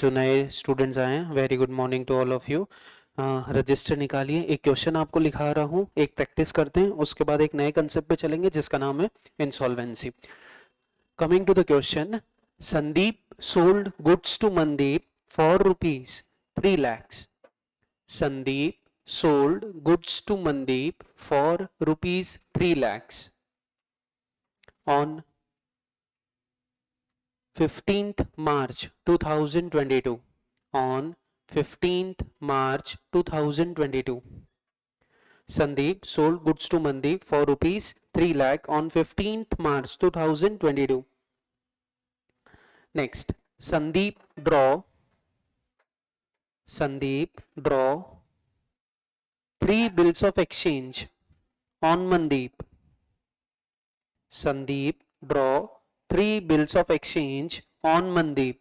जो नए स्टूडेंट्स आए हैं, very good morning to all of you. Register निकालिए, एक क्वेश्चन आपको लिखा रहा हूँ, एक प्रैक्टिस करते हैं, उसके बाद एक नए कंसेप्ट पे चलेंगे जिसका नाम है insolvency. Coming to the question, Sandeep sold goods to Mandeep for rupees 3 lakhs. Sandeep sold goods to Mandeep for rupees 3 lakhs on 15th March 2022. On 15th March 2022. Sandeep sold goods to Mandeep for rupees 3 lakh on 15th March 2022. Next, Sandeep draw 3 bills of exchange on Mandeep. Sandeep draw 3 bills of exchange on Mandeep.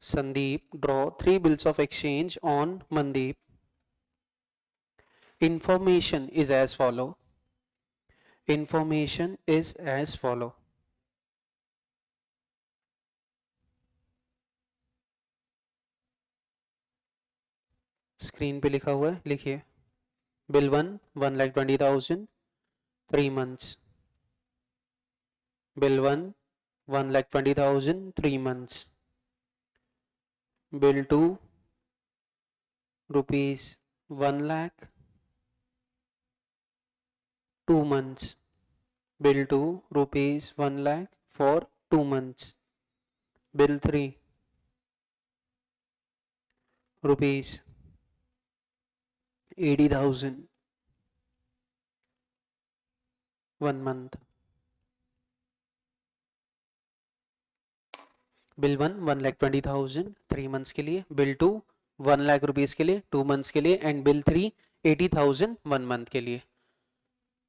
Sandeep draw 3 bills of exchange on Mandeep. Information is as follow. Information is as follow. Screen पे लिखा हुआ है, लिखिए। Bill 1,20,000 3 months. Bill 1,20,000 3 months. Bill 2 rupees 1 lakh 2 months. Bill 2 rupees 1 lakh for 2 months. Bill 3 rupees 80,000 1 month. Bill 1,20,000 3 months के लिए, bill 2 1 lakh rupees के लिए 2 months के लिए, एंड बिल 3 80,000 1 month के लिए।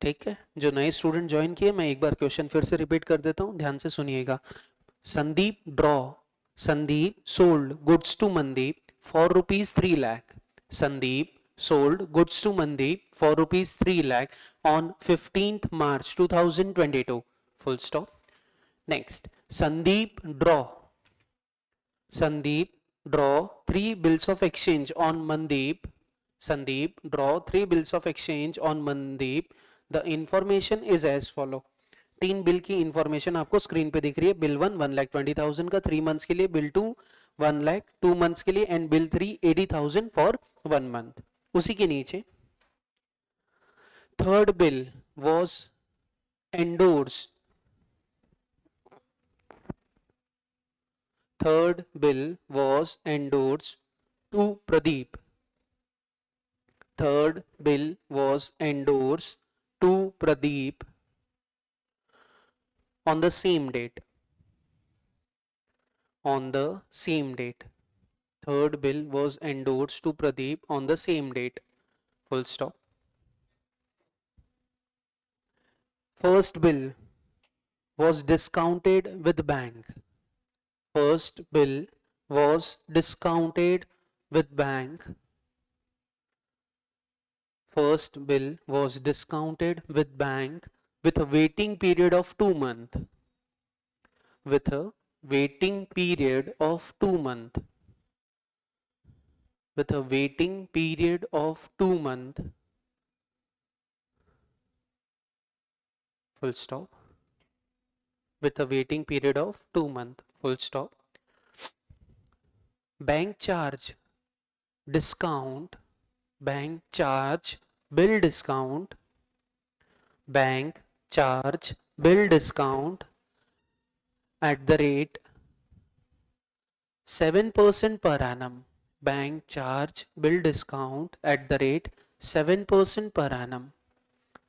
ठीक है, जो नए स्टूडेंट ज्वाइन किए, मैं एक बार क्वेश्चन फिर से रिपीट कर देता हूँ, ध्यान से सुनिएगा। Sandeep sold goods to Mandeep for rupees 3 lakh. Sandeep sold goods to Mandeep for rupees 3 lakh on 15th March 2022. Full stop. Next, Sandeep draw 3 bills of exchange on Mandeep. Sandeep draw 3 bills of exchange on Mandeep. The information is as follow. 3 bill की information आपको screen पे दिख रही है। Bill 1,20,000 का 3 months के लिए, bill 2 1 lakh 2 months के लिए, एंड बिल 3 80,000 फॉर 1 month। उसी के नीचे third bill was endorsed. Third bill was endorsed to Pradeep. Third bill was endorsed to Pradeep on the same date. On the same date. Third bill was endorsed to Pradeep on the same date. Full stop. First bill was discounted with bank. First bill was discounted with bank. First bill was discounted with bank with a waiting period of 2 months. With a waiting period of 2 months. With a waiting period of 2 months. Full stop. With a waiting period of 2 months. Full stop. Bank charge discount. Bank charge bill discount. Bank charge bill discount at the rate 7% per annum. Bank charge bill discount at the rate 7% per annum.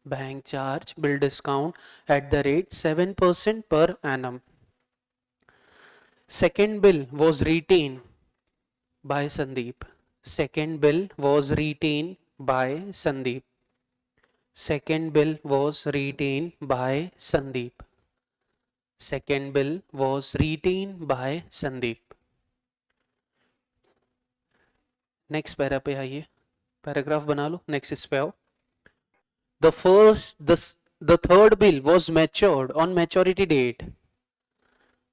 Bank charge bill discount at the rate 7% per annum. Second bill was retained by Sandeep. Second bill was retained by Sandeep. Second bill was retained by Sandeep. Second bill was retained by Sandeep. Next para पे आइए, paragraph बना लो, next इस पे आओ। The third bill was matured on maturity date.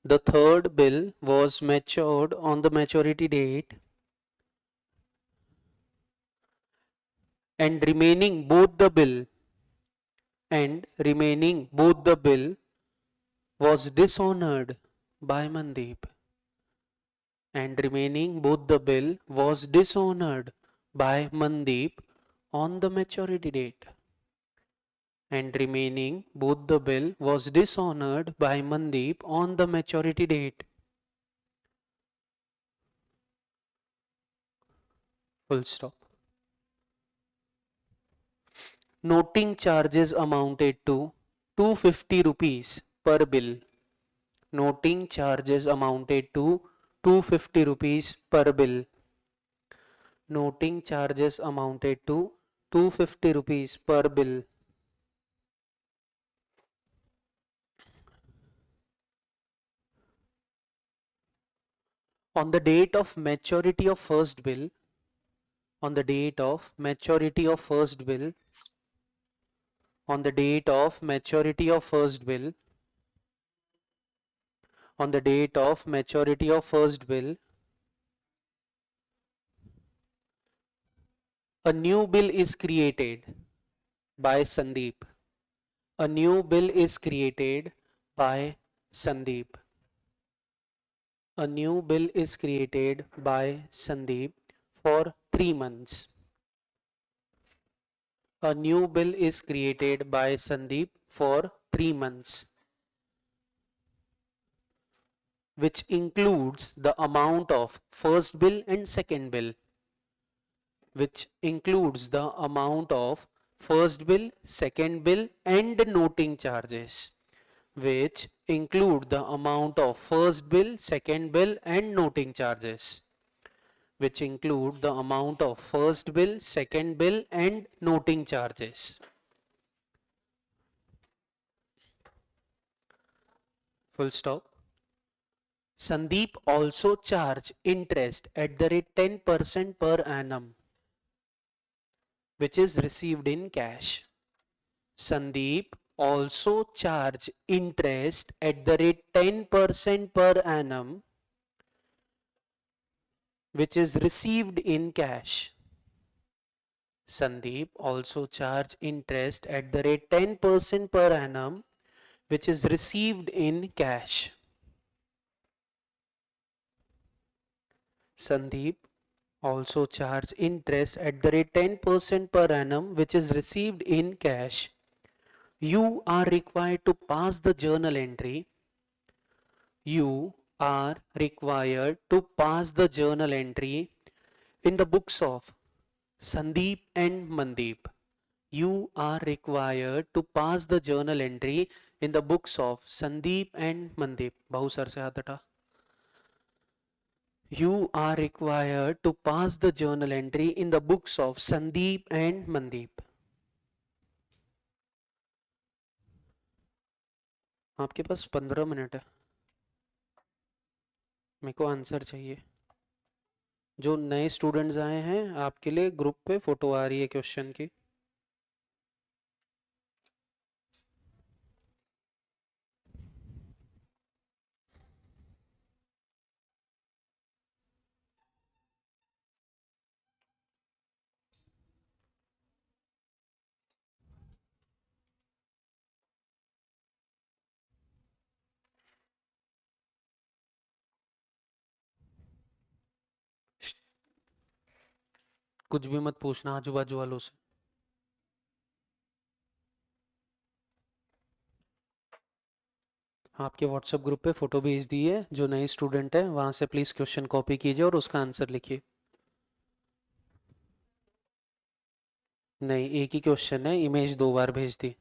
The third bill was matured on the maturity date and remaining both the bill was dishonored by Mandeep, and remaining both the bill was dishonored by Mandeep on the maturity date, and remaining both the bill was dishonored by Mandeep on the maturity date. Full stop. Noting charges amounted to 250 rupees per bill. Noting charges amounted to 250 rupees per bill. Noting charges amounted to 250 rupees per bill. On the date of maturity of first bill, on the date of maturity of first bill, on the date of maturity of first bill, on the date of maturity of first bill, a new bill is created by Sandeep. A new bill is created by Sandeep. A new bill is created by Sandeep for 3 months. A new bill is created by Sandeep for 3 months, which includes the amount of first bill and second bill, which includes the amount of first bill, second bill and noting charges, which include the amount of first bill, second bill and noting charges, which include the amount of first bill, second bill and noting charges. Full stop. Sandeep also charged interest at the rate 10% per annum, which is received in cash. Sandeep also charged interest at the rate 10% per annum, which is received in cash. Sandeep also charged interest at the rate 10% per annum, which is received in cash. Sandeep also charged interest at the rate 10% per annum, which is received in cash. You are required to pass the journal entry. You are required to pass the journal entry in the books of Sandeep and Mandeep. You are required to pass the journal entry in the books of Sandeep and Mandeep. Bahu sir se hath hata. You are required to pass the journal entry in the books of Sandeep and Mandeep. आपके पास 15 minute है, मेरे को answer चाहिए. जो नए students आए हैं आपके लिए ग्रुप पे फोटो आ रही है क्वेश्चन की. कुछ भी मत पूछना आजू बाजू वालों से. आपके व्हाट्सएप ग्रुप पे फोटो भेज दी है. जो नए स्टूडेंट है वहां से प्लीज क्वेश्चन कॉपी कीजिए और उसका आंसर लिखिए. नहीं, एक ही क्वेश्चन है, इमेज 2 बार भेज दी.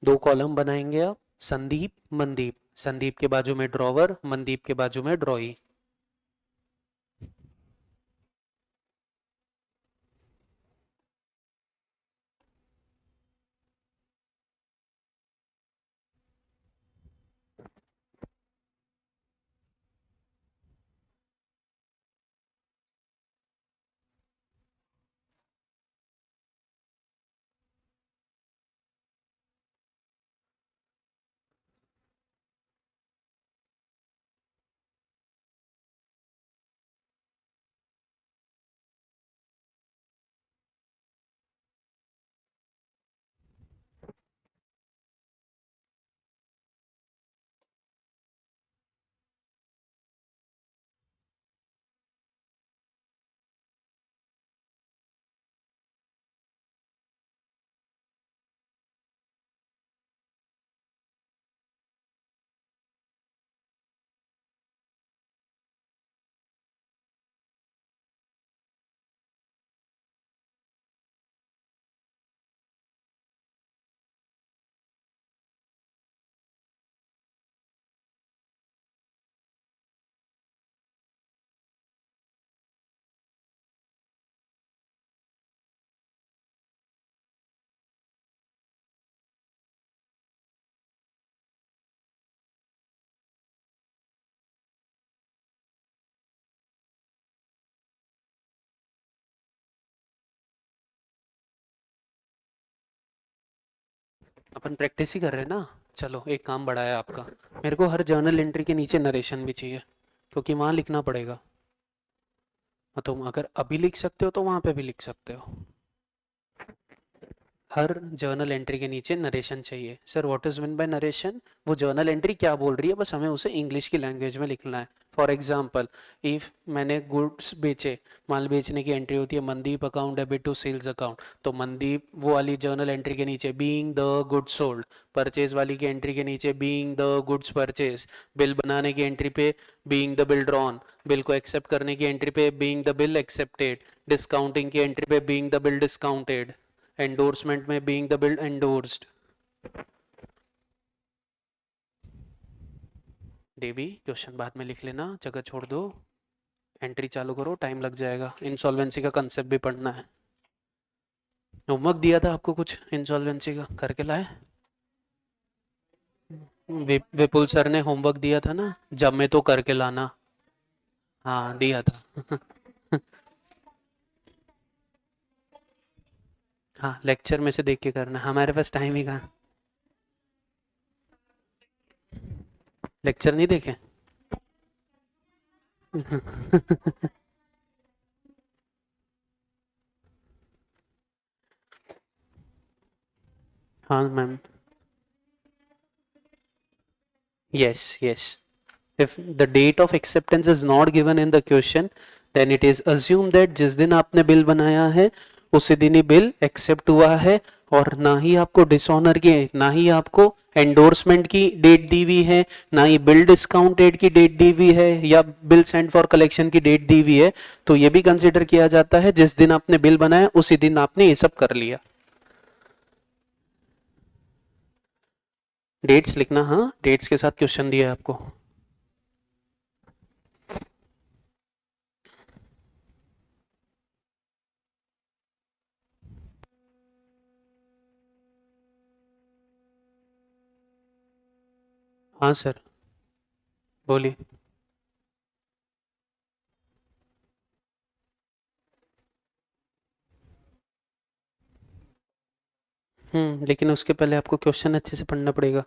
दो कॉलम बनाएंगे आप. संदीप, मनदीप. संदीप के बाजू में ड्रॉवर, मनदीप के बाजू में ड्रॉई. अपन प्रैक्टिस ही कर रहे हैं ना। चलो एक काम बढ़ा है आपका, मेरे को हर जर्नल एंट्री के नीचे नरेशन भी चाहिए, क्योंकि वहाँ लिखना पड़ेगा। तुम अगर अभी लिख सकते हो तो वहाँ पे भी लिख सकते हो। हर जर्नल एंट्री के नीचे नरेशन चाहिए। Sir what is mean bye narration? वो जर्नल एंट्री क्या बोल रही है, बस हमें उसे इंग्लिश की लैंग्वेज में लिखना है। फॉर एग्जांपल, इफ मैंने गुड्स बेचे, माल बेचने की एंट्री होती है Mandeep account debit to sales account, तो मनदीप वो वाली जर्नल एंट्री के नीचे being the goods sold, purchase वाली की एंट्री के नीचे being the goods purchase, bill बनाने की एंट्री पे being the bill drawn, bill को एक्सेप्ट करने की एंट्री पे being the bill accepted, discounting की एंट्री पे being the bill discounted, endorsement में being the bill endorsed. Devi question बाद में लिख लेना, जगह छोड़ दो, एंट्री चालू करो, टाइम लग जाएगा। इंसॉल्वेंसी का कंसेप्ट भी पढ़ना है। होमवर्क दिया था आपको कुछ इंसॉल्वेंसी का, करके लाए? विपुल सर ने होमवर्क दिया था ना, जब में तो करके लाना। हाँ दिया था। हाँ लेक्चर में से देख के करना, हमारे पास टाइम ही कहाँ। लेक्चर नहीं देखे? हाँ ma'am. Yes, yes. If the date of acceptance is not given in the question, then it is assumed that जिस दिन आपने बिल बनाया है उसी दिन ही बिल एक्सेप्ट हुआ है, और ना ही आपको डिसऑनर की, ना ही आपको एंडोर्समेंट की डेट दी हुई है, ना ही बिल डिस्काउंटेड की डेट दी हुई है, या बिल सेंड फॉर कलेक्शन की डेट दी हुई है। तो ये भी कंसिडर किया जाता है जिस दिन आपने बिल बनाया उसी दिन आपने ये सब कर लिया। डेट्स लिखना, हाँ डेट्स के साथ क्वेश्चन दिया है आपको। हाँ सर बोलिए। लेकिन उसके पहले आपको क्वेश्चन अच्छे से पढ़ना पड़ेगा,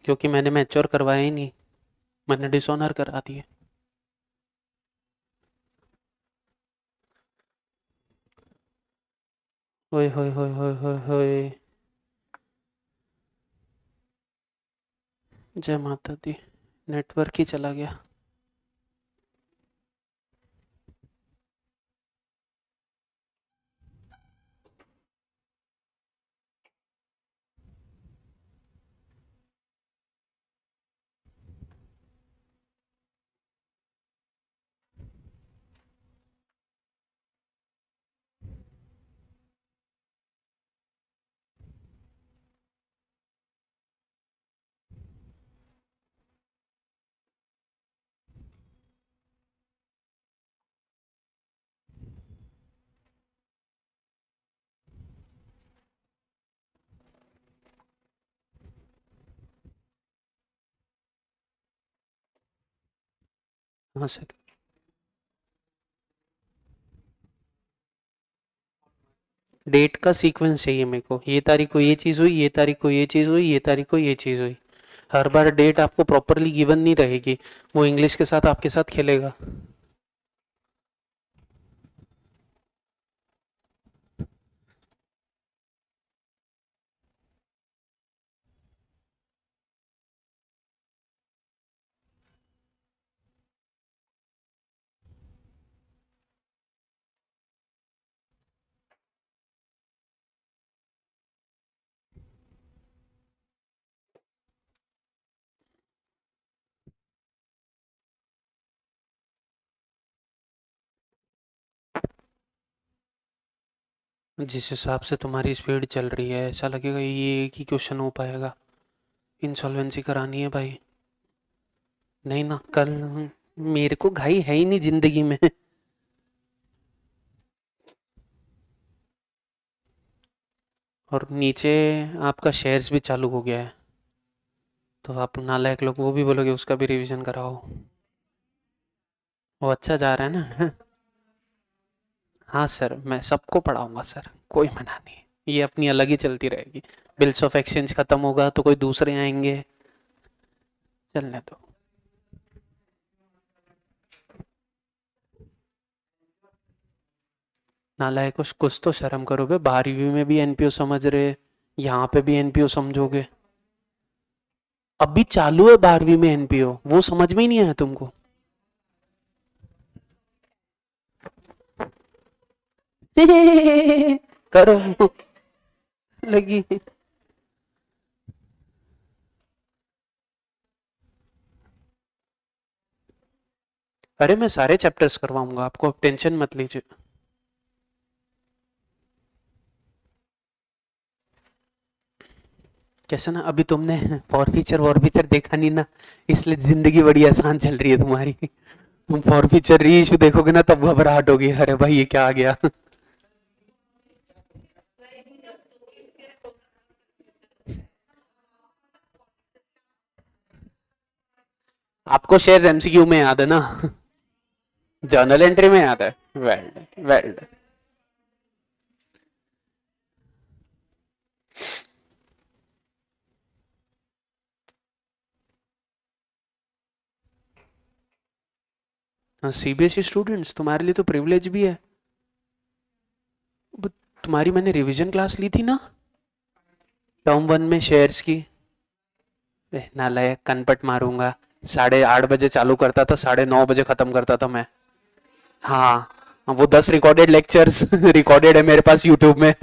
क्योंकि मैंने मैच्योर करवाया ही नहीं, मैंने डिसऑनर करा दिए। ओए होए होए होए होए होए। जय माता दी, नेटवर्क ही चला गया। हाँ सर। डेट का सीक्वेंस चाहिए मेरे को, ये तारीख को ये चीज़ हुई, ये तारीख को ये चीज़ हुई, ये तारीख को ये चीज़ हुई। हर बार डेट आपको प्रॉपरली गिवन नहीं रहेगी, वो इंग्लिश के साथ आपके साथ खेलेगा। जिस हिसाब से तुम्हारी स्पीड चल रही है ऐसा लगेगा ये एक ही क्वेश्चन हो पाएगा। इंसॉल्वेंसी करानी है भाई। नहीं ना कल, मेरे को घाई है ही नहीं जिंदगी में। और नीचे आपका शेयर्स भी चालू हो गया है, तो आप नालायक लोग वो भी बोलोगे उसका भी रिवीजन कराओ। वो अच्छा जा रहा है ना। हाँ सर मैं सबको पढ़ाऊंगा सर, कोई मना नहीं, ये अपनी अलग ही चलती रहेगी। बिल्स ऑफ एक्सचेंज खत्म होगा तो कोई दूसरे आएंगे, चलने दो। नालायक, कुछ तो शर्म करो बे, 12वीं में भी एनपीओ समझ रहे, यहाँ पे भी एनपीओ समझोगे? अभी चालू है 12वीं में एनपीओ, वो समझ में ही नहीं आया तुमको? करो लगी। अरे मैं सारे चैप्टर्स करवाऊंगा आपको, आप टेंशन मत लीजिए। कैसा ना, अभी तुमने फॉर फीचर देखा नहीं ना, इसलिए जिंदगी बड़ी आसान चल रही है तुम्हारी। तुम फॉर फीचर री इशू देखोगे ना तब घबराहट होगी, अरे भाई ये क्या आ गया। आपको शेयर्स एमसीक्यू में याद है ना, जर्नल एंट्री में याद है। वेल वेल, सीबीएसई स्टूडेंट्स तुम्हारे लिए तो प्रिविलेज भी है। तुम्हारी मैंने रिवीजन क्लास ली थी ना टर्म 1 में शेयर्स की। नालायक, कनपट मारूंगा। 8:30 बजे चालू करता था, 9:30 बजे खत्म करता था मैं। हाँ, वो 10 रिकॉर्डेड लेक्चर्स रिकॉर्डेड है मेरे पास यूट्यूब में।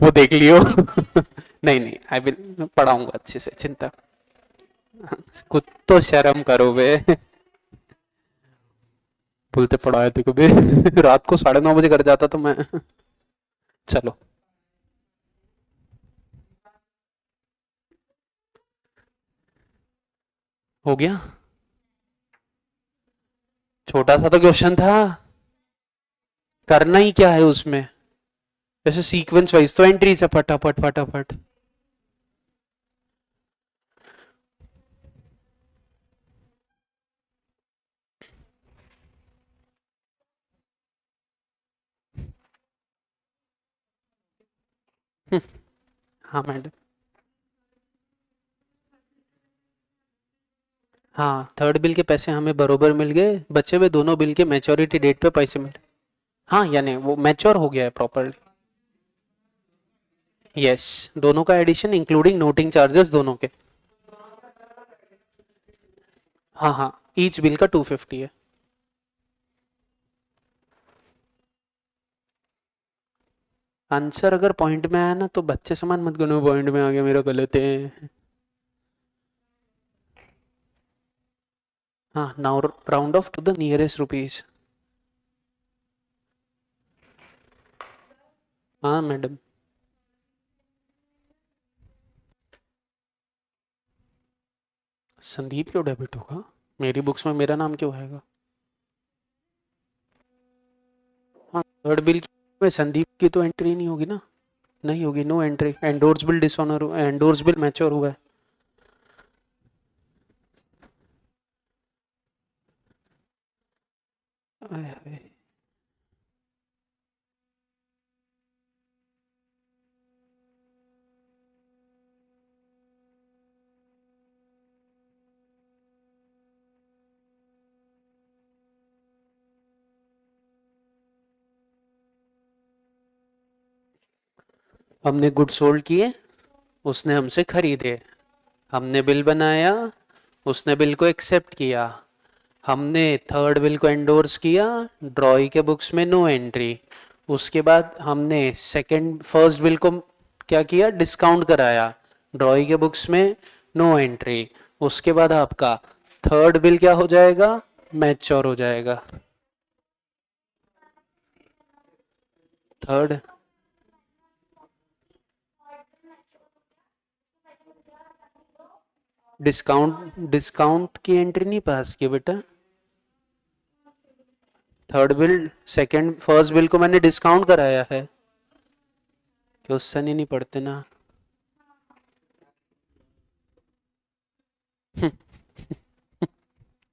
वो देख लियो। नहीं नहीं, आई विल पढ़ाऊंगा अच्छे से, चिंता। कुछ तो शर्म करो बे। बोलते पढ़ाए थे कभी। रात को 9:30 बजे कर जाता तो मैं। चलो, हो गया। छोटा सा तो क्वेश्चन था, करना ही क्या है उसमें? जैसे सीक्वेंस वाइज तो एंट्री से फटाफट फटाफट। हाँ मैडम। हाँ, थर्ड बिल के पैसे हमें बरोबर मिल गए, बचे हुए दोनों बिल के मैच्योरिटी डेट पे पैसे मिले। हाँ, यानी वो मैच्योर हो गया है प्रॉपरली। यस, दोनों का एडिशन इंक्लूडिंग नोटिंग चार्जेस दोनों के। हाँ हाँ, ईच बिल का 250 है। आंसर अगर पॉइंट में आया ना तो बच्चे समान मत करो, पॉइंट में आ गया मेरा गलत है। हाँ, now round off to the nearest rupees. हाँ मैडम। संदीप क्यों डेबिट होगा? मेरी बुक्स में मेरा नाम क्यों आएगा? हाँ, थर्ड बिल में संदीप की तो एंट्री नहीं होगी ना। नहीं होगी, no entry. Endorse bill dishonour, endorse bill mature हुआ है। आय हाय। हमने गुड सोल्ड किए, उसने हमसे खरीदे, हमने बिल बनाया, उसने बिल को एक्सेप्ट किया, हमने थर्ड बिल को एंडोर्स किया, ड्रॉई के बुक्स में नो एंट्री। उसके बाद हमने सेकंड फर्स्ट बिल को क्या किया, डिस्काउंट कराया, ड्रॉई के बुक्स में नो एंट्री। उसके बाद आपका थर्ड बिल क्या हो जाएगा, मैच्योर हो जाएगा। थर्ड डिस्काउंट की एंट्री नहीं पास की बेटा। Third bill, second first bill को मैंने डिस्काउंट कराया है। क्वेश्चन ही नहीं पढ़ते ना।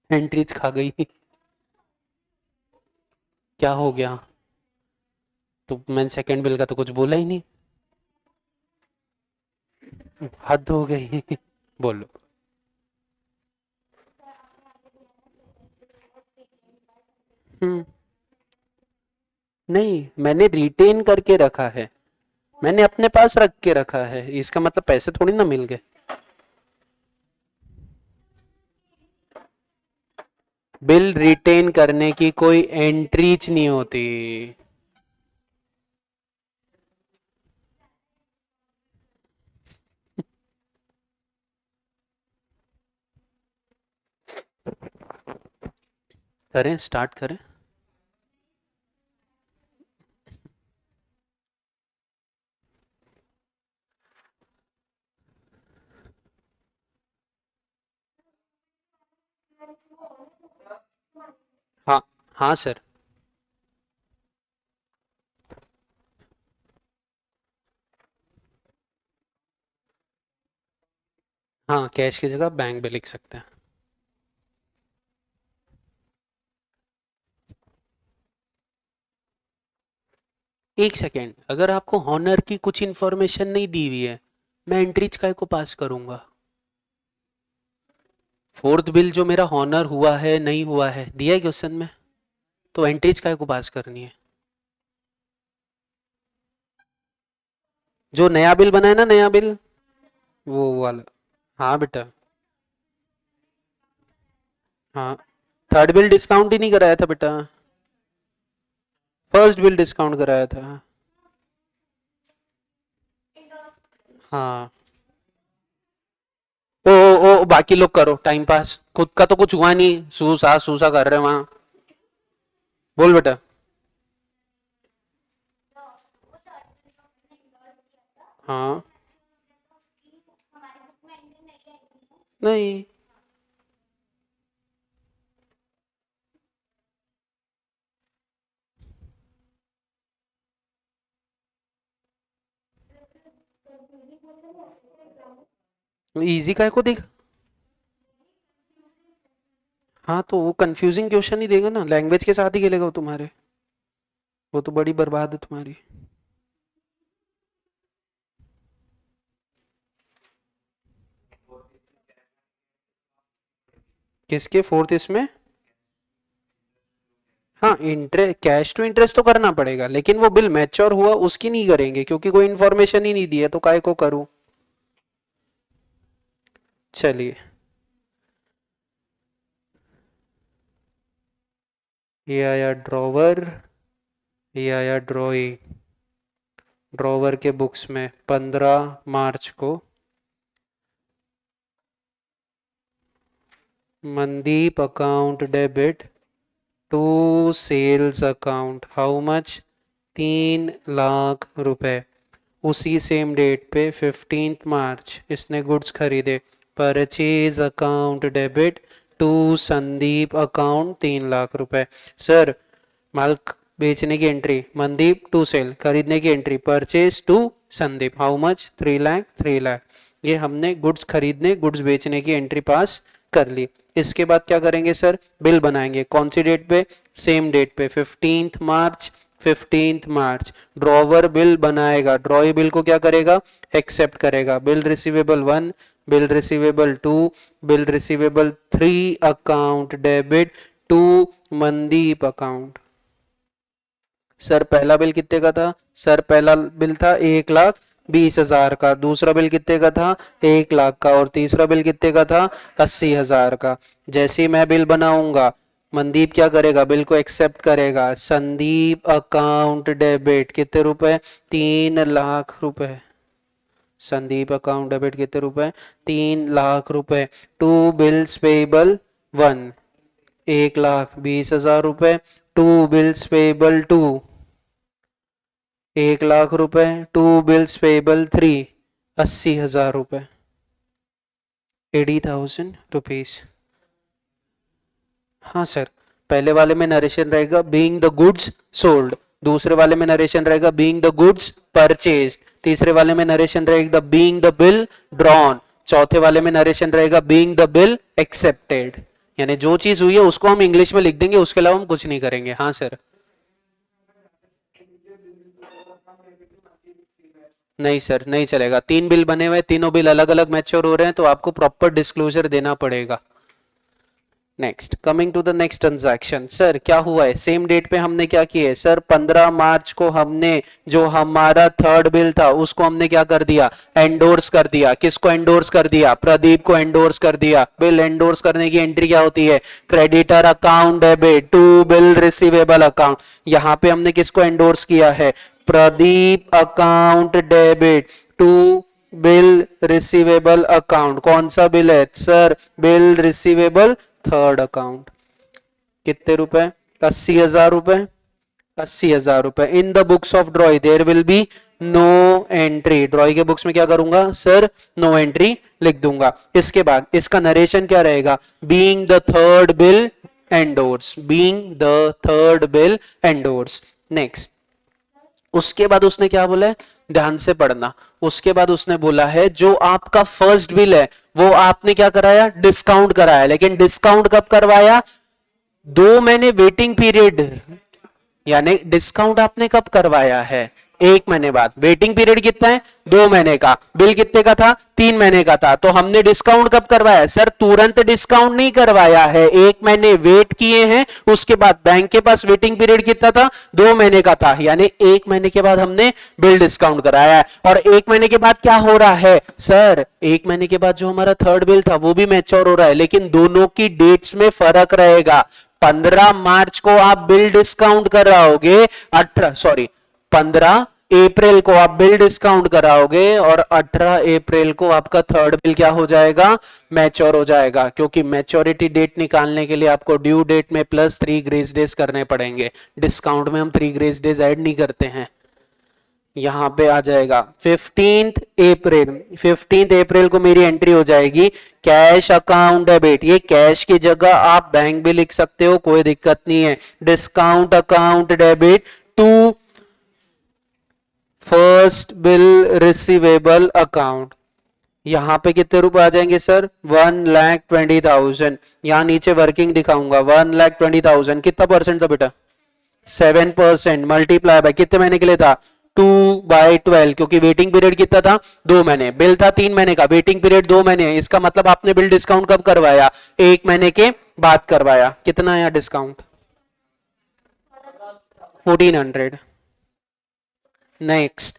एंट्रीज खा गई। क्या हो गया? तो मैंने सेकंड बिल का तो कुछ बोला ही नहीं। हद हो गई। बोलो। हम्म। नहीं, मैंने रिटेन करके रखा है, मैंने अपने पास रख के रखा है, इसका मतलब पैसे थोड़ी ना मिल गए। बिल रिटेन करने की कोई एंट्रीज नहीं होती। करें, स्टार्ट करें। हाँ। हाँ सर। हाँ, कैश की जगह बैंक भी लिख सकते हैं। एक सेकेंड, अगर आपको हॉनर की कुछ इंफॉर्मेशन नहीं दी हुई है, मैं एंट्रीज काय को पास करूंगा? फोर्थ बिल जो मेरा हॉनर हुआ है नहीं हुआ है दिया है क्वेश्चन में, तो एंट्रीज काय को पास करनी है? जो नया बिल बना है ना, नया बिल, वो वाला। हाँ बेटा। हाँ, थर्ड बिल डिस्काउंट ही नहीं कराया था बेटा, फर्स्ट बिल डिस्काउंट कराया था। हाँ। ओ ओ ओ, बाकी लोग करो टाइम पास, खुद का तो कुछ हुआ नहीं, सूसा कर रहे हैं वहां। बोल बेटा। हाँ। नहीं। इजी काय को देगा? हाँ, तो वो कंफ्यूजिंग क्वेश्चन ही देगा ना, लैंग्वेज के साथ ही खेलेगा वो तुम्हारे, वो तो बड़ी बर्बाद है तुम्हारी। किसके फोर्थ इसमें? हाँ, इंटरेस्ट, कैश टू इंटरेस्ट तो करना पड़ेगा, लेकिन वो बिल मैच्योर हुआ उसकी नहीं करेंगे, क्योंकि कोई इन्फॉर्मेशन ही नहीं दी है, तो काय को करूं? चलिए, ये आया ड्रॉवर, ये आया ड्रॉइंग। ड्रॉवर के बुक्स में 15 मार्च को Mandeep account debit to sales account how much, 3 lakh रुपए। उसी सेम डेट पे 15 मार्च इसने गुड्स खरीदे, purchase account debit to Sandeep account 3 lakh रुपए। सर, माल बेचने की एंट्री मनदीप टू सेल, खरीदने की entry purchase to Sandeep, how much, 3 lakh 3 lakh. ये हमने गुड्स खरीदने गुड्स बेचने की एंट्री पास कर ली। इसके बाद क्या करेंगे सर? बिल बनाएंगे, कौन सी डेट पे? सेम डेट पे 15 मार्च। 15 मार्च ड्रॉवर बिल बनाएगा, ड्रॉई बिल को क्या करेगा? एक्सेप्ट करेगा। Bill receivable 1, bill receivable 2, bill receivable 3 account debit to Mandeep account. Sir, पहला बिल कितने का था? सर, पहला बिल था 1,20,000 का, दूसरा बिल कितने का था? 1 लाख का, और तीसरा बिल कितने का था? 80,000 का। जैसे ही मैं बिल बनाऊंगा, मनदीप क्या करेगा? बिल को एक्सेप्ट करेगा। संदीप अकाउंट डेबिट कितने रुपए? 3 लाख रुपए। संदीप अकाउंट डेबिट कितने रुपए? 3 लाख रुपए। टू बिल्स पेबल 1, 1,20,000 रुपए। टू बिल्स पेबल 2, 1 लाख रुपए। टू बिल्स पेबल 3, 80,000 रुपए, 80,000 रुपीज। हाँ सर, पहले वाले में नरेशन रहेगा बीइंग द गुड्स सोल्ड, दूसरे वाले में नरेशन रहेगा बीइंग द गुड्स परचेज, तीसरे वाले में नरेशन रहेगा बीइंग द बिल ड्रॉन, चौथे वाले में नरेशन रहेगा बीइंग द बिल एक्सेप्टेड। यानी जो चीज हुई है उसको हम इंग्लिश में लिख देंगे, उसके अलावा हम कुछ नहीं करेंगे। हाँ सर। नहीं सर, नहीं चलेगा। 3 बिल बने हुए, तीनों बिल अलग अलग मैच्योर हो रहे हैं, तो आपको प्रॉपर डिस्क्लोजर देना पड़ेगा। Next, coming to the next transaction. Sir क्या हुआ है, सेम डेट पे हमने क्या किया है सर, 15 मार्च को हमने जो हमारा थर्ड बिल था उसको हमने क्या कर दिया, एंडोर्स कर दिया। किसको एंडोर्स कर दिया, प्रदीप को एंडोर्स कर दिया। बिल एंडोर्स करने की एंट्री क्या होती है, creditor account debit to bill receivable account. यहां पे हमने किसको एंडोर्स किया है, Pradeep account debit to bill receivable account. कौन सा बिल है sir, bill receivable third account. कितने रुपए, 80,000 रुपए, 80,000 रुपए। In the books of drawee there will be no entry. Drawee के बुक्स में क्या करूंगा सर, नो एंट्री लिख दूंगा। इसके बाद इसका नरेशन क्या रहेगा, being the third bill endorse, being the third bill endorse. Next, उसके बाद उसने क्या बोला है, ध्यान से पढ़ना। उसके बाद उसने बोला है जो आपका फर्स्ट बिल है वो आपने क्या कराया, डिस्काउंट कराया। लेकिन डिस्काउंट कब करवाया, 2 महीने वेटिंग पीरियड, यानी डिस्काउंट आपने कब करवाया है, 1 महीने बाद। वेटिंग पीरियड कितना है, 2 महीने का। बिल कितने का था, 3 महीने का था। तो हमने डिस्काउंट कब करवाया सर, तुरंत डिस्काउंट नहीं करवाया है, 1 महीने वेट किए हैं। उसके बाद बैंक के पास वेटिंग पीरियड कितना था, 2 महीने का था, यानी 1 महीने के बाद हमने बिल डिस्काउंट कराया है। और 1 महीने के बाद क्या हो रहा है सर, 1 महीने के बाद जो हमारा थर्ड बिल था वो भी मैच्योर हो रहा है, लेकिन दोनों की डेट्स में फर्क रहेगा। 15 मार्च को आप बिल डिस्काउंट कराओगे, 15 अप्रैल को आप बिल डिस्काउंट कराओगे और 18 अप्रैल को आपका थर्ड बिल क्या हो जाएगा, मैच्योर हो जाएगा। क्योंकि मैच्योरिटी डेट निकालने के लिए आपको ड्यू डेट में प्लस 3 ग्रेस डेज करने पड़ेंगे। डिस्काउंट में हम 3 ग्रेस डेज ऐड नहीं करते हैं। यहां पे आ जाएगा 15 अप्रैल, 15 अप्रैल को मेरी एंट्री हो जाएगी कैश अकाउंट डेबिट। ये कैश की जगह आप बैंक भी लिख सकते हो, कोई दिक्कत नहीं है। Discount account debit to first bill receivable account. यहां पे कितने रुपए आ जाएंगे सर, 1,20,000। यहां नीचे वर्किंग दिखाऊंगा, 1,20,000 कितना परसेंट था बेटा, 7%। मल्टीप्लाई बाय कितने महीने के लिए था, 2/12, क्योंकि वेटिंग पीरियड कितना था, 2 महीने। बिल था 3 महीने का, वेटिंग पीरियड 2 महीने। इसका मतलब आपने बिल डिस्काउंट कब करवाया, 1 महीने के बाद करवाया। कितना आया डिस्काउंट, 1400। नेक्स्ट,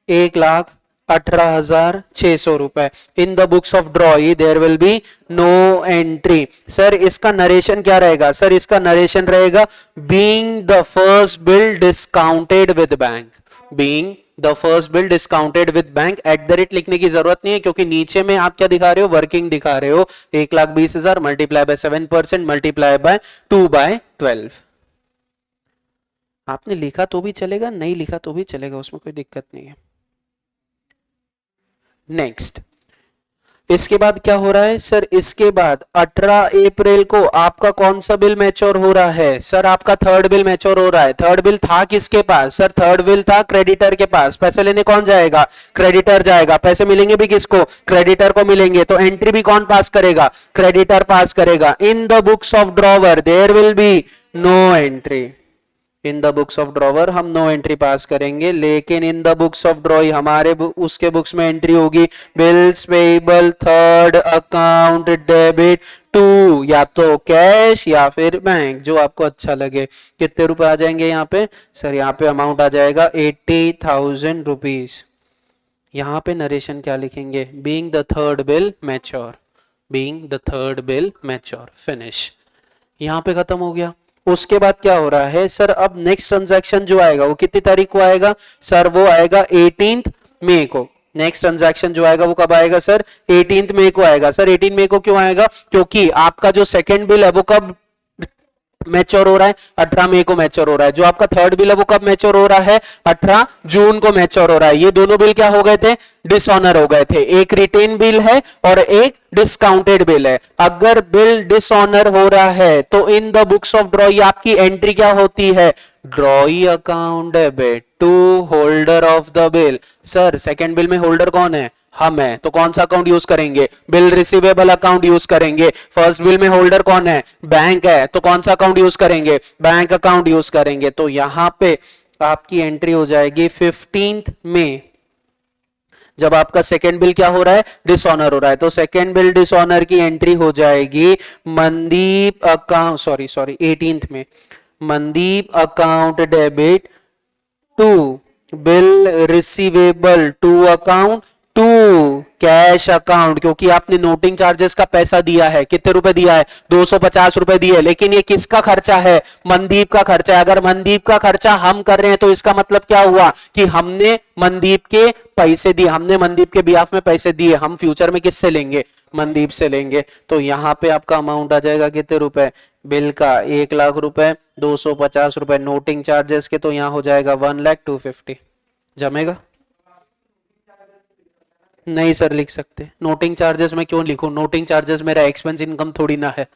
1,18,600 रुपए। In the books of drawee there will be no entry. Sir इसका नरेशन क्या रहेगा, सर इसका नरेशन रहेगा being the first bill discounted with bank, being the first bill discounted with bank. At the rate लिखने की जरूरत नहीं है, क्योंकि नीचे में आप क्या दिखा रहे हो, वर्किंग दिखा रहे हो। 1,20,000 मल्टीप्लाई बाय 7% मल्टीप्लाई बाय 2/12। आपने लिखा तो भी चलेगा, नहीं लिखा तो भी चलेगा, उसमें कोई दिक्कत नहीं है। नेक्स्ट, इसके बाद क्या हो रहा है सर, इसके बाद 18 अप्रैल को आपका कौन सा बिल मैच्योर हो रहा है सर, आपका थर्ड बिल मैच्योर हो रहा है। थर्ड बिल था किसके पास सर, थर्ड बिल था क्रेडिटर के पास। पैसे लेने कौन जाएगा, क्रेडिटर जाएगा। पैसे मिलेंगे भी किसको, क्रेडिटर को मिलेंगे। तो एंट्री भी कौन पास करेगा, क्रेडिटर पास करेगा। In the books of drawer there will be no entry. In the books of drawer हम नो एंट्री पास करेंगे, लेकिन in the books of drawee हमारे उसके बुक्स में एंट्री होगी bills payable third account debit to या तो cash या फिर बैंक, जो आपको अच्छा लगे। कितने रुपए आ जाएंगे यहाँ पे सर, यहाँ पे अमाउंट आ जाएगा 80,000 रुपीज। यहाँ पे नरेशन क्या लिखेंगे, being the third bill mature, being the third bill mature. Finish, यहाँ पे खत्म हो गया। उसके बाद क्या हो रहा है सर, अब नेक्स्ट ट्रांजैक्शन जो आएगा वो कितनी तारीख को आएगा सर, वो आएगा 18 मई को। नेक्स्ट ट्रांजैक्शन जो आएगा वो कब आएगा सर, 18 मई को आएगा। सर 18 मई को क्यों आएगा, क्योंकि आपका जो सेकंड बिल है वो कब मैच्योर हो रहा है, 18 मई को मैच्योर हो रहा है। जो आपका थर्ड बिल है वो कब मैच्योर हो रहा है, 18 जून को मैच्योर हो रहा है। ये दोनों बिल क्या हो गए थे, डिसऑनर हो गए थे। एक रिटेन बिल है और एक डिस्काउंटेड बिल है। अगर बिल डिसऑनर हो रहा है तो in the books of drawee आपकी एंट्री क्या होती है, drawee account debit to holder of the bill. Sir second bill में होल्डर कौन है, हम है, तो कौन सा अकाउंट यूज करेंगे, बिल रिसीवेबल अकाउंट यूज करेंगे। फर्स्ट बिल में होल्डर कौन है, बैंक है, तो कौन सा अकाउंट यूज करेंगे, बैंक अकाउंट यूज करेंगे। तो यहां पे आपकी एंट्री हो जाएगी 15 मई, जब आपका सेकेंड बिल क्या हो रहा है, डिसऑनर हो रहा है, तो सेकेंड बिल डिसऑनर की एंट्री हो जाएगी मनदीप अकाउंट, सॉरी 18th में, Mandeep account debit to bill receivable to account to cash account, क्योंकि आपने नोटिंग चार्जेस का पैसा दिया है, कितने रुपए दिया है, 250 रुपए दिए, लेकिन ये किसका खर्चा है, मनदीप का खर्चा है। अगर मनदीप का खर्चा हम कर रहे हैं तो इसका मतलब क्या हुआ कि हमने मनदीप के पैसे दिए, हमने मनदीप के बिहाफ में पैसे दिए, हम फ्यूचर में किससे लेंगे, मनदीप से लेंगे। तो यहां पे आपका अमाउंट आ जाएगा कितने रुपए, बिल का 1 लाख रुपए, 250 रुपए नोटिंग चार्जेस के, तो यहां हो जाएगा 1,0250। जमेगा? नहीं सर लिख सकते, नोटिंग चार्जेस में क्यों लिखूं, नोटिंग चार्जेस मेरा एक्सपेंस इनकम थोड़ी ना है।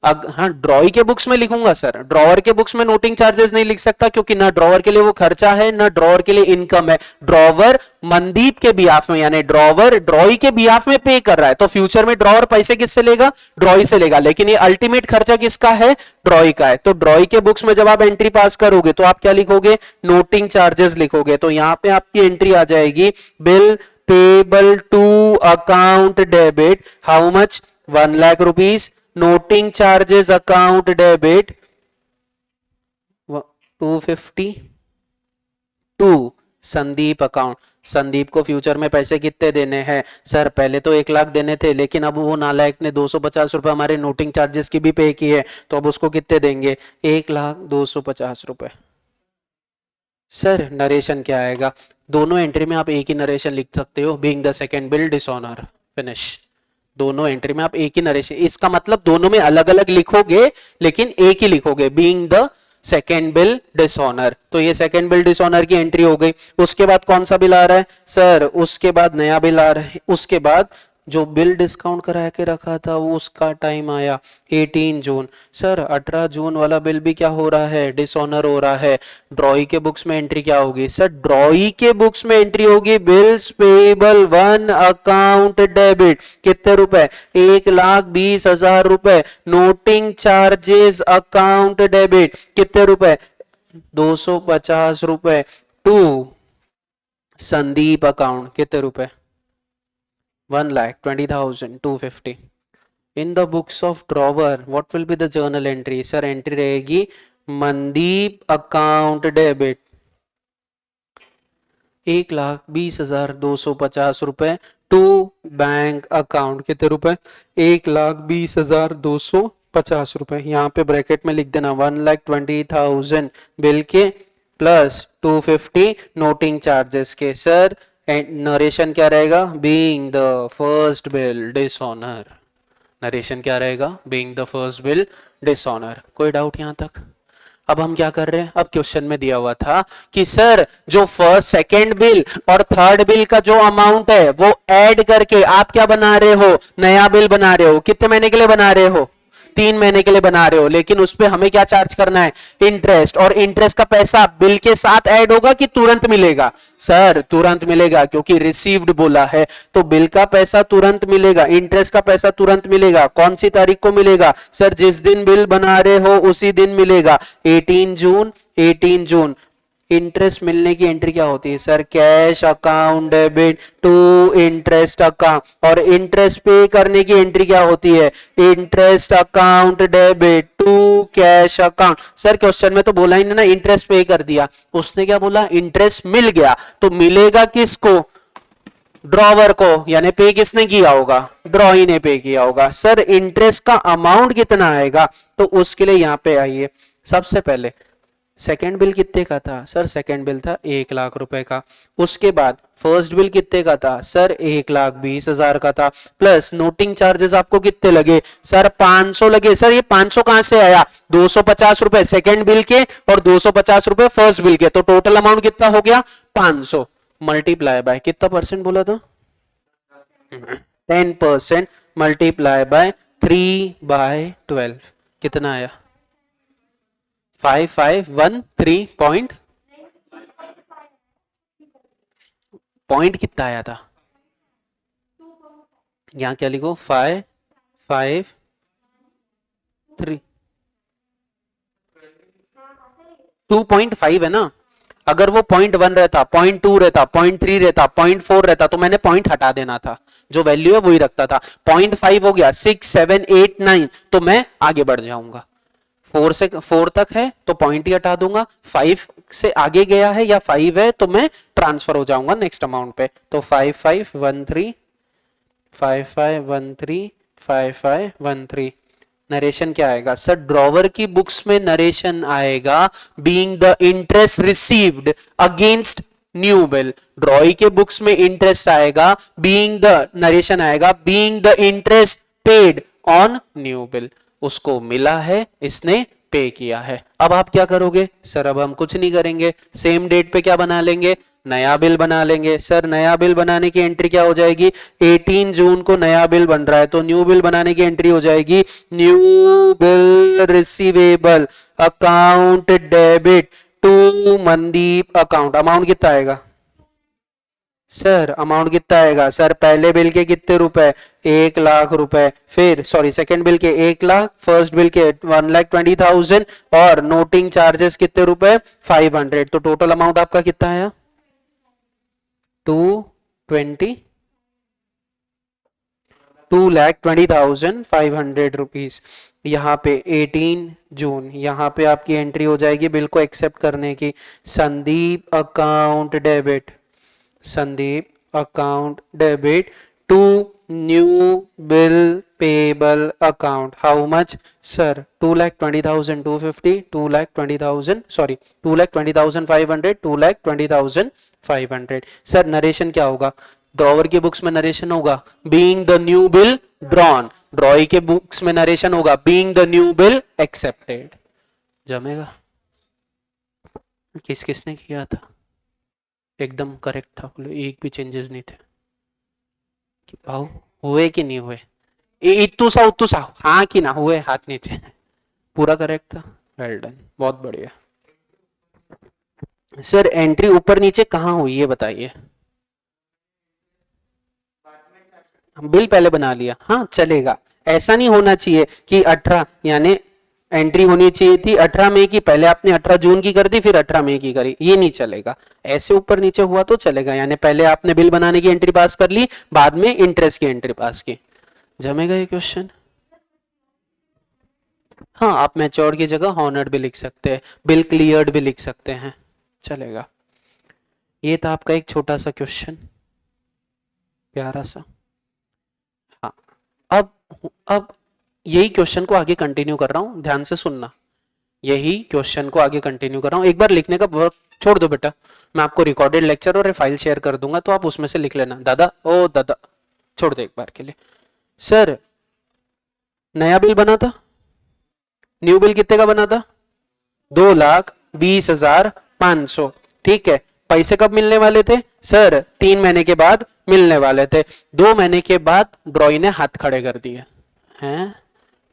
हाँ ड्रॉई के बुक्स में लिखूंगा सर, ड्रॉवर के बुक्स में नोटिंग चार्जेस नहीं लिख सकता, क्योंकि ना ड्रॉवर के लिए वो खर्चा है ना ड्रॉवर के लिए इनकम है। ड्रॉवर मनदीप के बिहाफ में, यानी ड्रॉवर ड्रॉई के बिहाफ में पे कर रहा है, तो फ्यूचर में ड्रॉवर पैसे किससे लेगा, ड्रॉई से लेगा, लेकिन ये अल्टीमेट खर्चा किसका है, ड्रॉई का है। तो ड्रॉई के बुक्स में जब आप एंट्री पास करोगे तो आप क्या लिखोगे, नोटिंग चार्जेस लिखोगे। तो यहां पे आपकी एंट्री आ जाएगी, bill payable to account debit, how much, 1,00,000 rupees, noting charges account debit 250 to Sandeep account. Sandeep को फ्यूचर में पैसे कितने देने हैं सर, पहले तो 1,00,000 देने थे, लेकिन अब वो नालायक ने 250 रुपए हमारे नोटिंग चार्जेस की भी पे की है, तो अब उसको कितने देंगे, 1,0250 रुपए। सर नरेशन क्या आएगा, दोनों एंट्री में आप एक ही नरेशन लिख सकते हो, being the second bill dishonour, finish. दोनों एंट्री में आप एक ही नरेशन, इसका मतलब दोनों में अलग अलग लिखोगे लेकिन एक ही लिखोगे, being the second bill dishonour. तो ये सेकेंड बिल डिसऑनर की एंट्री हो गई। उसके बाद कौन सा बिल आ रहा है सर, उसके बाद नया बिल आ रहा है, उसके बाद जो बिल डिस्काउंट करा के रखा था वो उसका टाइम आया 18 जून। सर 18 जून वाला बिल भी क्या हो रहा है, डिसऑनर हो रहा है। ड्रॉई के बुक्स में एंट्री क्या होगी सर, ड्रॉई के बुक्स में एंट्री होगी बिल्स पेबल 1 अकाउंट डेबिट, कितने रुपए, 1,20,000 रुपए, नोटिंग चार्जेस अकाउंट डेबिट कितने रुपए, 250 रुपए, टू संदीप अकाउंट कितने रुपए, 1,20,250। In the books of drawer, what will be the journal entry? Sir entry रहेगी मनदीप अकाउंट डेबिट 1,20,250 रुपए टू बैंक अकाउंट कितने रुपए, 1,20,250 रुपए। यहाँ पे ब्रैकेट में लिख देना 1,20,000 बिल के प्लस 250 नोटिंग चार्जेस के। सर नरेशन क्या रहेगा, being the first bill dishonour, narration क्या रहेगा, being the first bill dishonour. कोई डाउट यहां तक? अब हम क्या कर रहे हैं, अब क्वेश्चन में दिया हुआ था कि सर जो फर्स्ट सेकेंड बिल और थर्ड बिल का जो अमाउंट है वो ऐड करके आप क्या बना रहे हो, नया बिल बना रहे हो। कितने महीने के लिए बना रहे हो, 3 महीने के लिए बना रहे हो, लेकिन उस पे हमें क्या चार्ज करना है, इंटरेस्ट। और इंटरेस्ट का पैसा बिल के साथ ऐड होगा कि तुरंत मिलेगा, सर तुरंत मिलेगा, क्योंकि रिसीव्ड बोला है तो बिल का पैसा तुरंत मिलेगा, इंटरेस्ट का पैसा तुरंत मिलेगा। कौन सी तारीख को मिलेगा सर, जिस दिन बिल बना रहे हो उसी दिन मिलेगा, 18 जून। 18 जून इंटरेस्ट मिलने की एंट्री क्या होती है sir, cash account debit to interest account, और इंटरेस्ट पे करने की एंट्री क्या होती है, interest account debit to cash account. Sir question में तो बोला ही नहीं ना इंटरेस्ट पे कर दिया, उसने क्या बोला, इंटरेस्ट मिल गया, तो मिलेगा किसको, ड्रॉवर को, यानी पे किसने किया होगा, ड्रॉई ने पे किया होगा। सर इंटरेस्ट का अमाउंट कितना आएगा, तो उसके लिए यहां पे आइए, सबसे पहले सेकेंड बिल कितने का था सर, सेकेंड बिल था 1,00,000 रुपए का। उसके बाद फर्स्ट बिल कितने का था सर, 1,20,000 का था, प्लस नोटिंग चार्जेस आपको कितने लगे सर, 500 लगे। सर ये 500 कहां से आया, 250 रुपए सेकेंड बिल के और 250 रुपए फर्स्ट बिल के, तो टोटल अमाउंट कितना हो गया 500, मल्टीप्लाई बाय कितना परसेंट बोला था, 10%, मल्टीप्लाई बाय 3/12 कितना आया, 5513 पॉइंट कितना आया था, यहां क्या लिखो 553 2.5 है ना। अगर वो 0.1 रहता, 0.2 रहता, 0.3 रहता, 0.4 रहता तो मैंने पॉइंट हटा देना था, जो वैल्यू है वही रखता था। 0.5 हो गया, 6, 7, 8, 9 तो मैं आगे बढ़ जाऊंगा। 4 तक है तो पॉइंट ही हटा दूंगा, 5 से आगे गया है या 5 है तो मैं ट्रांसफर हो जाऊंगा नेक्स्ट अमाउंट पे। तो 5513 5513 5513 नरेशन क्या आएगा सर? ड्रॉवर की बुक्स में नरेशन आएगा being the interest received against new bill. ड्रॉई के बुक्स में इंटरेस्ट आएगा बीइंग द, नरेशन आएगा being the interest paid on new bill. उसको मिला है, इसने पे किया है। अब आप क्या करोगे सर? अब हम कुछ नहीं करेंगे, सेम डेट पे क्या बना लेंगे? नया बिल बना लेंगे। सर नया बिल बनाने की एंट्री क्या हो जाएगी? 18 जून को नया बिल बन रहा है तो न्यू बिल बनाने की एंट्री हो जाएगी new bill receivable account debit to Mandeep account. Amount कितना आएगा सर? अमाउंट कितना आएगा सर? पहले बिल के कितने रुपए? 1,00,000 रुपए। फिर सॉरी सेकंड बिल के 1,00,000, फर्स्ट बिल के 1,20,000 और नोटिंग चार्जेस कितने रुपए? 500। तो टोटल अमाउंट आपका कितना आया? 2,20,500 रुपीज। यहाँ पे 18 जून, यहाँ पे आपकी एंट्री हो जाएगी बिल को एक्सेप्ट करने की। Sandeep account debit, Sandeep account debit to new bill payable account. How much sir? 2,20,250, 2,20,000 sorry 2,20,500, 2,20,500। Sir narration क्या होगा? ड्रॉवर की बुक्स में नरेशन होगा being the new bill drawn, drawee के बुक्स में नरेशन होगा being the new bill accepted. जमेगा? किस किसने किया था? एकदम करेक्ट था, बोलो एक भी चेंजेस नहीं थे। कि भाव हुए कि नहीं हुए? इतू सा हाँ कि ना हुए? हाथ नीचे। पूरा करेक्ट था, वेल डन, बहुत बढ़िया। सर एंट्री ऊपर नीचे कहाँ हुई है बताइए? बिल पहले बना लिया, हाँ चलेगा। ऐसा नहीं होना चाहिए कि 18 यानी एंट्री होनी चाहिए थी 18 मई की, पहले आपने 18 जून की कर दी फिर 18 मई की करी, ये नहीं चलेगा। ऐसे ऊपर नीचे हुआ तो चलेगा, यानी पहले आपने बिल बनाने की एंट्री पास कर ली, बाद में इंटरेस्ट की एंट्री पास की। जमेगा ये क्वेश्चन? हाँ आप मैच्योर्ड की जगह हॉनर्ड भी लिख सकते हैं, बिल क्लियर्ड भी लिख सकते हैं, चलेगा। ये था आपका एक छोटा सा क्वेश्चन, प्यारा सा। हाँ अब यही क्वेश्चन को आगे कंटिन्यू कर रहा हूं, ध्यान से सुनना। यही क्वेश्चन को आगे कंटिन्यू कर रहा हूं। एक बार लिखने का वर्क छोड़ दो बेटा, मैं आपको रिकॉर्डेड लेक्चर और फाइल शेयर कर दूंगा तो आप उसमें से लिख लेना। दादा ओ दादा छोड़ दे एक बार के लिए। सर नया बिल बना था, न्यू बिल कितने का बना था? 2,20,500। ठीक है, पैसे कब मिलने वाले थे सर? 3 महीने के बाद मिलने वाले थे। 2 महीने के बाद ड्रॉई ने हाथ खड़े कर दिए हैं।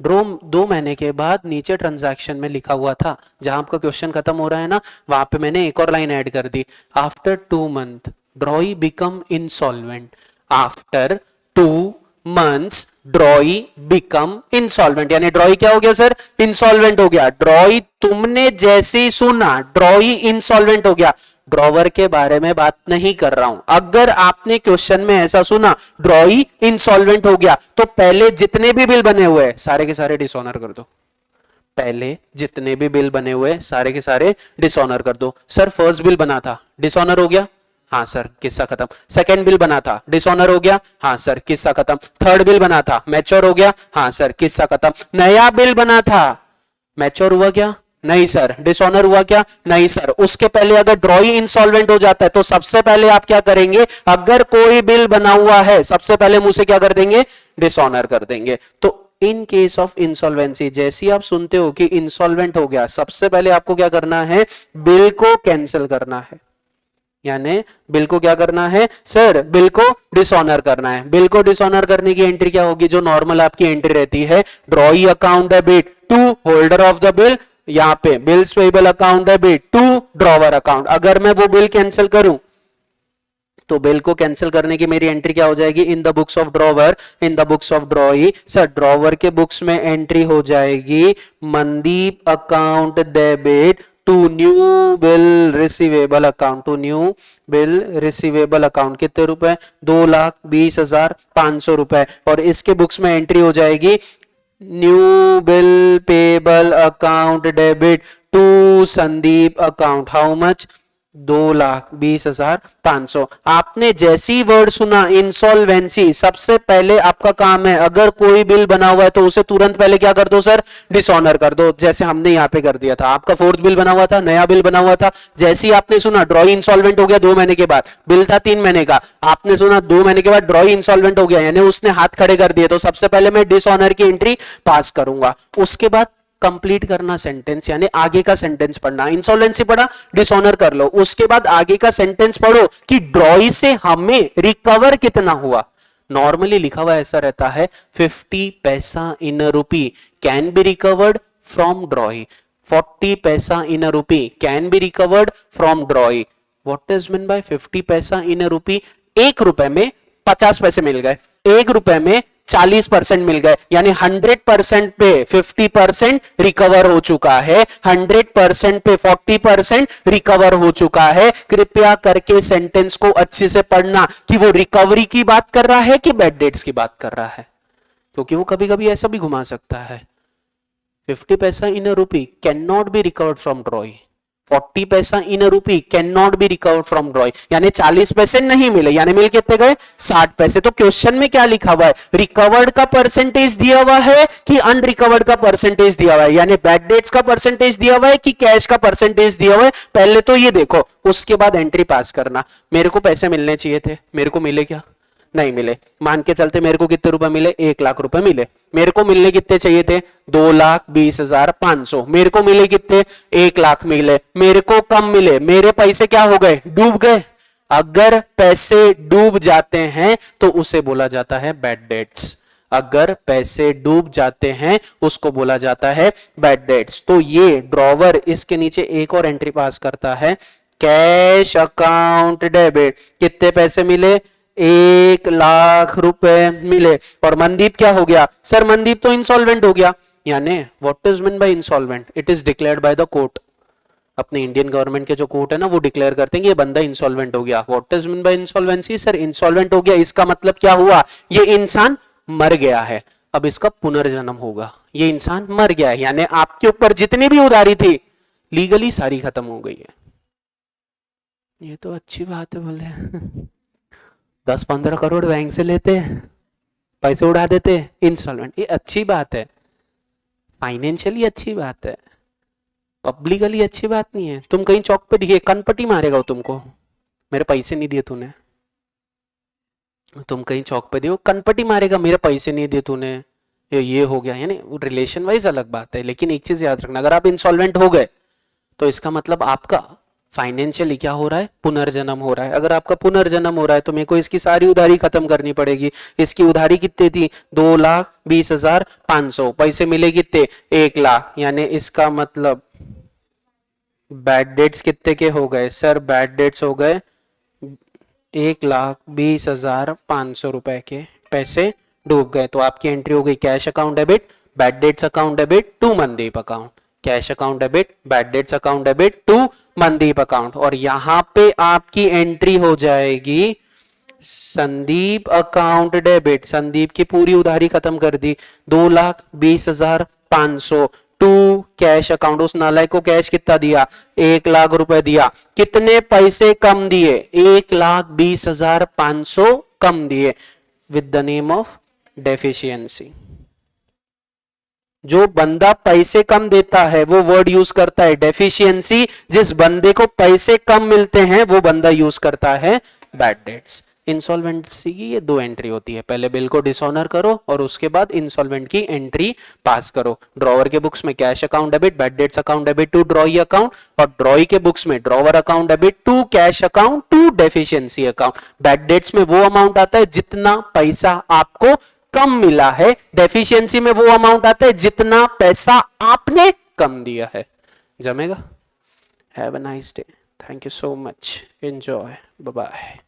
2 महीने के बाद नीचे ट्रांजैक्शन में लिखा हुआ था, जहां आपका क्वेश्चन खत्म हो रहा है ना, वहां पे मैंने एक और लाइन ऐड कर दी। After 2 month drawee become insolvent. After 2 months drawee become insolvent, यानी ड्रॉई क्या हो गया सर? इंसॉल्वेंट हो गया। ड्रॉई तुमने जैसे ही सुना ड्रॉई इंसॉल्वेंट हो गया, ड्रॉवर के बारे में बात नहीं कर रहा हूं। अगर आपने क्वेश्चन में ऐसा सुना ड्रॉई इंसॉल्वेंट हो गया, तो पहले जितने भी बिल बने हुए सारे के सारे डिसऑनर कर दो। पहले जितने भी बिल बने हुए सारे के सारे डिसऑनर कर दो। सर फर्स्ट बिल बना था, डिसऑनर हो गया, हाँ सर किस्सा खत्म। सेकंड बिल बना था, डिसऑनर हो गया, हाँ सर किस्सा खत्म। थर्ड बिल बना था, मैच्योर हो गया, हाँ सर किस्सा खत्म। नया बिल बना था, मैच्योर हुआ क्या? नहीं सर। डिसऑनर हुआ क्या? नहीं सर। उसके पहले अगर ड्रॉई इंसॉल्वेंट हो जाता है तो सबसे पहले आप क्या करेंगे? अगर कोई बिल बना हुआ है सबसे पहले मुंह से क्या कर देंगे? डिसऑनर कर देंगे। तो इन केस ऑफ इंसॉल्वेंसी जैसी आप सुनते हो कि इंसॉल्वेंट हो गया, सबसे पहले आपको क्या करना है? बिल को कैंसिल करना है। यानी बिल को क्या करना है सर? बिल को डिसऑनर करना है। बिल को डिसऑनर करने की एंट्री क्या होगी? जो नॉर्मल आपकी एंट्री रहती है, drawee account debit to holder of the bill, यहां पे bills payable account debit to drawer account. अगर मैं वो बिल कैंसिल करूं तो बिल को कैंसिल करने की मेरी एंट्री क्या हो जाएगी? In the books of drawer, in the books of drawee. Sir drawer के बुक्स में एंट्री हो जाएगी Mandeep account debit to new bill receivable account, to new bill receivable account कितने रुपए, 2,20,500 रुपए। और इसके बुक्स में एंट्री हो जाएगी new bill payable account debit to Sandeep account, how much, 2,20,500। आपने जैसी वर्ड सुना इंसॉल्वेंसी, सबसे पहले आपका काम है अगर कोई बिल बना हुआ है तो उसे तुरंत पहले क्या कर दो सर, डिसऑनर कर दो, जैसे हमने यहाँ पे कर दिया था। आपका फोर्थ बिल बना हुआ था, नया बिल बना हुआ था, जैसे ही आपने सुना ड्रॉई इंसॉल्वेंट हो गया 2 महीने के बाद, बिल था 3 महीने का, आपने सुना 2 महीने के बाद ड्रॉई इंसॉल्वेंट हो गया, यानी उसने हाथ खड़े कर दिए, तो सबसे पहले मैं डिसऑनर की एंट्री पास करूंगा। उसके बाद कंप्लीट करना सेंटेंस, यानी आगे का सेंटेंस पढ़ना। इंसॉल्वेंसी पढ़ा, डिसऑनर कर लो, उसके बाद आगे का सेंटेंस पढ़ो कि ड्रॉई से हमें रिकवर कितना हुआ। नॉर्मली लिखा हुआ ऐसा रहता है 50 paisa in a rupee can be recovered from drawee, 40 paisa in a rupee can be recovered from drawee. What is mean by 50 paisa in a रुपी, 1 रुपए में 50 पैसे मिल गए, 1 रुपए में 40% मिल गए, यानी 100% पे 50% रिकवर हो चुका है, 100% पे 40% रिकवर हो चुका है। कृपया करके सेंटेंस को अच्छे से पढ़ना कि वो रिकवरी की बात कर रहा है कि बैड डेट्स की बात कर रहा है, क्योंकि वो कभी कभी ऐसा भी घुमा सकता है। 50 paisa in a rupee can not be recovered from drawee, 40 paisa in a rupee can not be recovered from drawee, यानी 40 पैसे नहीं मिले, यानी मिल कितने गए, 60 पैसे। तो क्वेश्चन में क्या लिखा हुआ है, रिकवर्ड का परसेंटेज दिया हुआ है कि अनरिकवर्ड का परसेंटेज दिया हुआ है, यानी बैड डेट्स का परसेंटेज दिया हुआ है कि कैश का परसेंटेज दिया हुआ है। पहले तो ये देखो, उसके बाद एंट्री पास करना। मेरे को पैसे मिलने चाहिए थे, मेरे को मिले क्या, नहीं मिले। मान के चलते मेरे को कितने रुपए मिले, 1 लाख रुपए मिले। मेरे को मिलने कितने चाहिए थे, 2,20,500, मेरे को मिले कितने, 1 लाख मिले। मेरे को कम मिले, मेरे पैसे क्या हो गए, डूब गए। अगर पैसे डूब जाते हैं तो उसे बोला जाता है बैड डेट्स, अगर पैसे डूब जाते हैं उसको बोला जाता है बैड डेट्स। तो ये ड्रॉवर, इसके नीचे एक और एंट्री पास करता है, कैश अकाउंट डेबिट, कितने पैसे मिले, 1 लाख रुपए मिले। और मनदीप क्या हो गया, सर मनदीप तो इंसॉल्वेंट हो गया, यानी what is mean bye insolvent, it is declared by the court. अपने इंडियन गवर्नमेंट के जो कोर्ट है ना, वो डिक्लेयर करते हैं कि ये बंदा इंसॉल्वेंट हो गया। What is mean bye insolvency, sir insolvent हो गया, इसका मतलब क्या हुआ, ये इंसान मर गया है, अब इसका पुनर्जन्म होगा, ये इंसान मर गया है, यानी आपके ऊपर जितनी भी उधारी थी लीगली सारी खत्म हो गई है। ये तो अच्छी बात है, बोले 10-15 करोड़ बैंक से लेते, पैसे उड़ा देते, इंस्टॉलमेंट, ये अच्छी बात है, फाइनेंशियली अच्छी बात है, पब्लिकली अच्छी बात नहीं है। तुम कहीं चौक पे दिखे, कनपटी मारेगा वो तुमको, मेरे पैसे नहीं दिए तूने। तुम कहीं चौक पे दियो, कनपटी मारेगा, मेरे पैसे नहीं दिए तूने, ये हो गया। यानी रिलेशन वाइज अलग बात है, लेकिन एक चीज याद रखना, अगर आप इंसॉल्वेंट हो गए तो इसका मतलब आपका फाइनेंशियली क्या हो रहा है, पुनर्जन्म हो रहा है। अगर आपका पुनर्जन्म हो रहा है तो मेरे को इसकी सारी उधारी खत्म करनी पड़ेगी। इसकी उधारी कितनी थी, 2,20,500, पैसे मिले कितने, 1 लाख, यानी इसका मतलब बैड डेट्स कितने के हो गए, सर बैड डेट्स हो गए 1,20,500 रुपए के, पैसे डूब गए। तो आपकी एंट्री हो गई cash account debit, bad debts account debit to Mandeep account, cash account debit, bad debts account debit to Mandeep account. और यहां पे आपकी एंट्री हो जाएगी संदीप अकाउंट डेबिट, संदीप की पूरी उधारी खत्म कर दी, 2,20,500 टू कैश अकाउंट। उस नालायक को कैश कितना दिया, 1 लाख रुपए दिया। कितने पैसे कम दिए, 1,20,500 कम दिए, with the name of deficiency. जो बंदा पैसे कम देता है वो वर्ड यूज करता है डेफिशिएंसी, जिस बंदे को पैसे कम मिलते हैं वो बंदा यूज करता है बैड डेट्स। इंसॉल्वेंसी की ये 2 एंट्री होती है, पहले बिल को डिसऑनर करो और उसके बाद इंसॉल्वेंट की एंट्री पास करो। ड्रॉवर के बुक्स में cash account debit, bad debts account debit to drawee account, और ड्रॉई के बुक्स में drawer account debit to cash account to deficiency account. Bad debts में वो अमाउंट आता है जितना पैसा आपको कम मिला है, डेफिशिएंसी में वो अमाउंट आता है जितना पैसा आपने कम दिया है। जमेगा? Have a nice day, thank you so much, enjoy, bye bye.